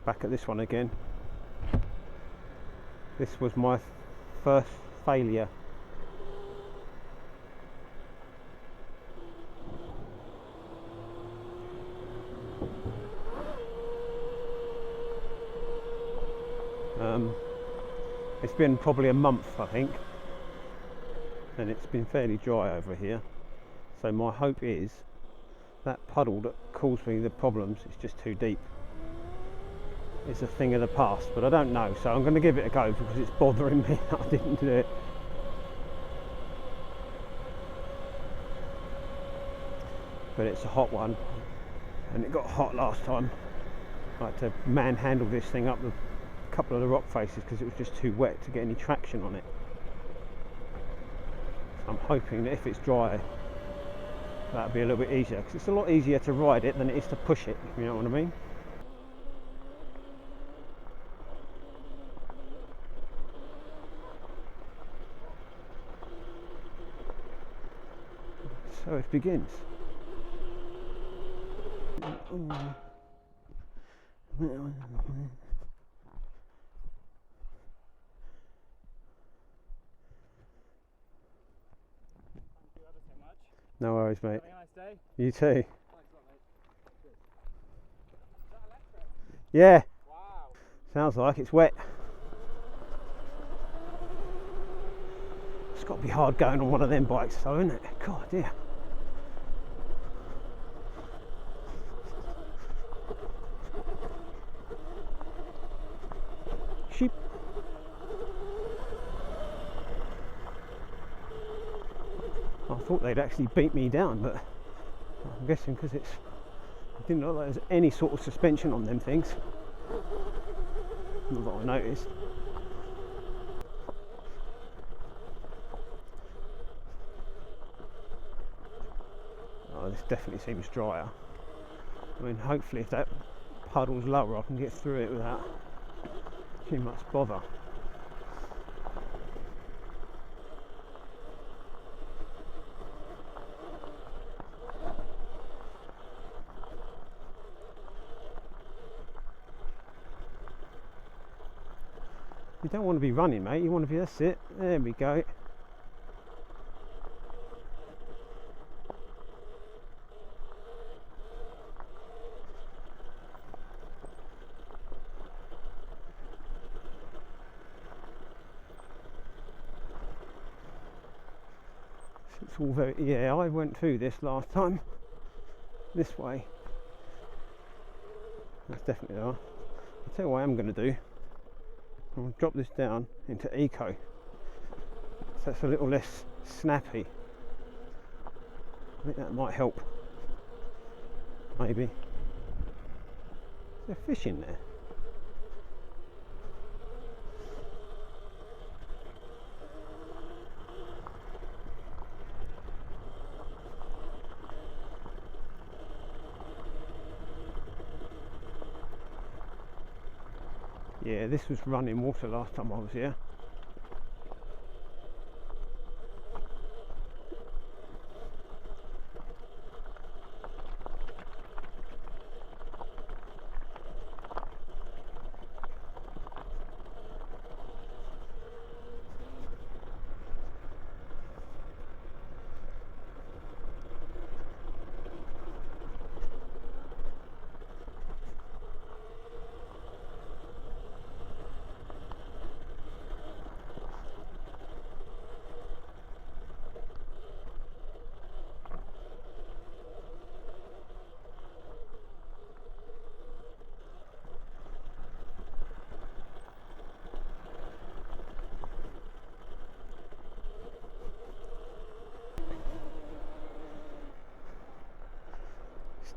Back at this one again. This was my first failure. It's been probably a month, I think, and it's been fairly dry over here. So my hope is that puddle that caused me the problems is just too deep. It's a thing of the past, but I don't know, so I'm going to give it a go because it's bothering me that I didn't do it. But it's a hot one, and it got hot last time. I had to manhandle this thing up the couple of the rock faces because it was just too wet to get any traction on it. So I'm hoping that if it's dry, that'll be a little bit easier, because it's a lot easier to ride it than it is to push it, if you know what I mean. So it begins. No worries, mate. Have a nice day. You too. Thanks a lot, mate. Cheers. Is that electric? Yeah. Wow. Sounds like it's wet. It's got to be hard going on one of them bikes, though, isn't it? God, dear. Sheep. I thought they'd actually beat me down, but I'm guessing because it didn't look like there's any sort of suspension on them things. Not that I noticed. Oh, this definitely seems drier. I mean, hopefully if that puddle's lower I can get through it without too much bother. You don't want to be running, mate, you want to be, that's it, there we go. It's all very, yeah, I went through this last time, this way. That's definitely there. I'll tell you what I am going to do. I'll drop this down into eco, so that's a little less snappy. I think that might help. Maybe. Is there fish in there? Yeah, this was running water last time I was here.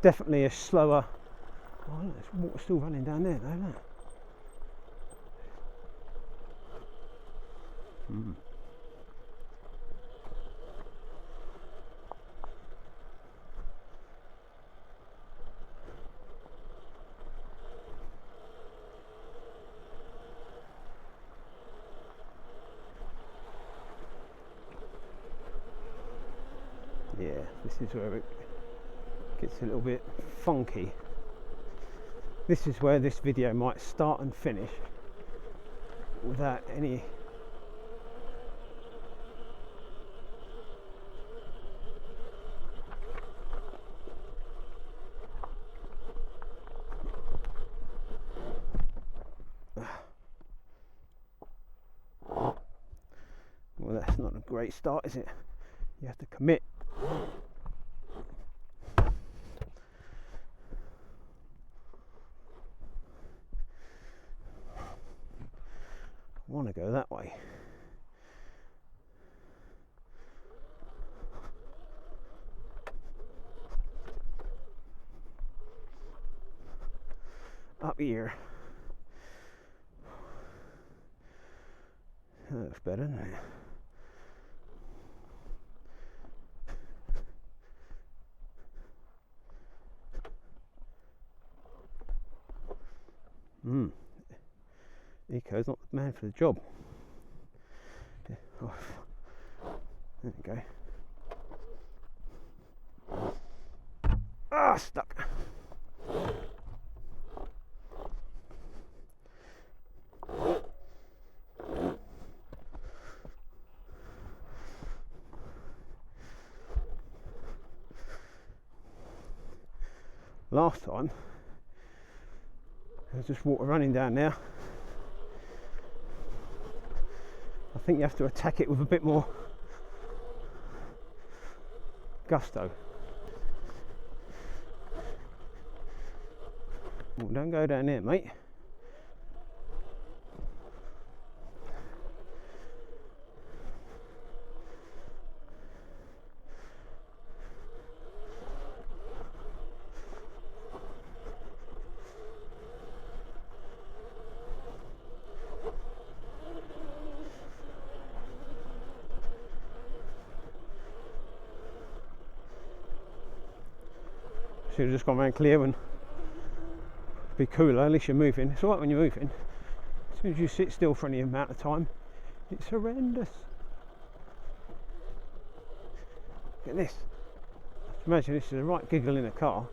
Definitely a slower. Oh, look, there's water still running down there, though, isn't it? Yeah, this is where it gets a little bit funky. This is where this video might start and finish without any well, that's not a great start, is it? You have to commit. I want to go that way. Up here. That looks better, doesn't it? Eco's not the man for the job. Oh, there we go. Ah, stuck. Last time there's just water running down there. I think you have to attack it with a bit more gusto. Well, don't go down there, mate. Should have just gone around Claerwen. Be cooler, at least you're moving. It's alright when you're moving. As soon as you sit still for any amount of time, it's horrendous. Look at this. Imagine this is a right giggle in a car.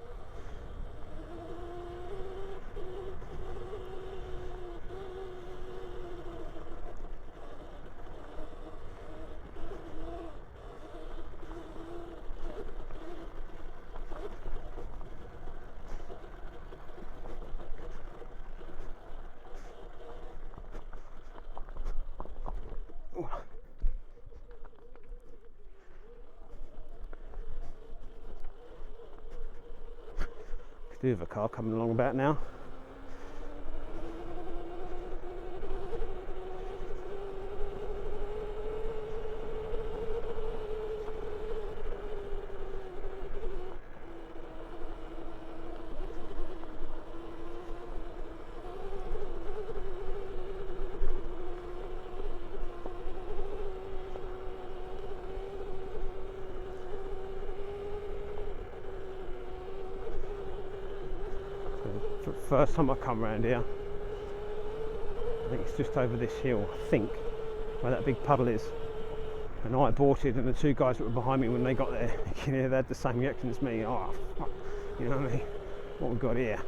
Could do with a car coming along about now. First time I come around here, I think it's just over this hill, I think, where that big puddle is. And I aborted, and the two guys that were behind me when they got there, you know, they had the same reaction as me. Oh, fuck. You know what I mean? What we've got here.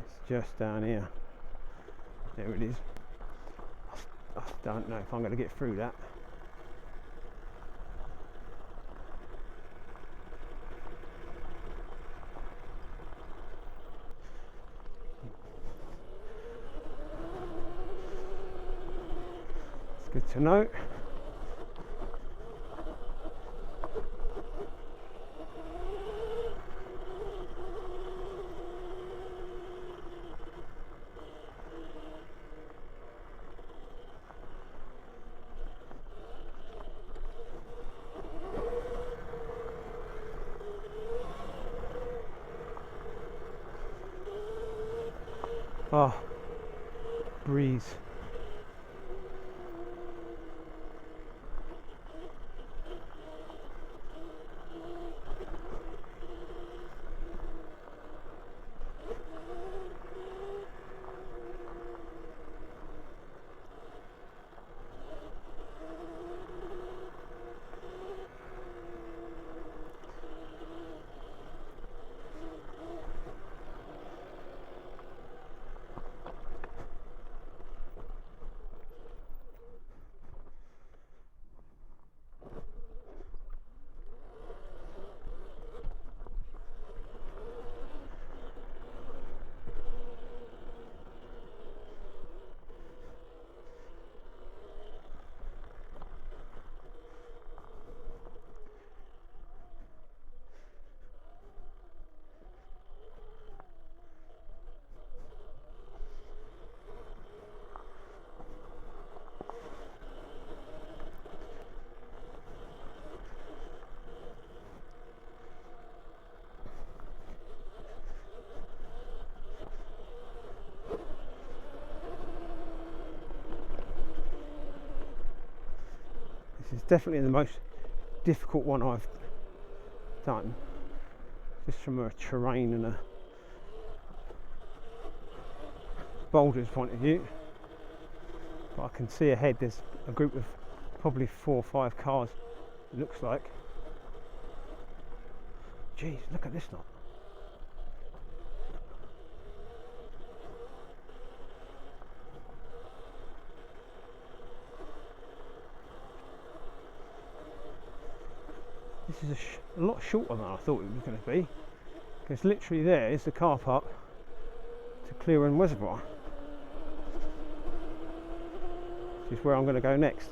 It's just down here. There it is. I don't know if I'm going to get through that. Good to know. Oh, breeze. It's definitely the most difficult one I've done, just from a terrain and a boulders point of view. But I can see ahead there's a group of probably 4 or 5 cars, it looks like. Jeez, look at this lot. This is a lot shorter than I thought it was going to be, because literally there is the car park to Claerwen Reservoir, which is where I'm going to go next.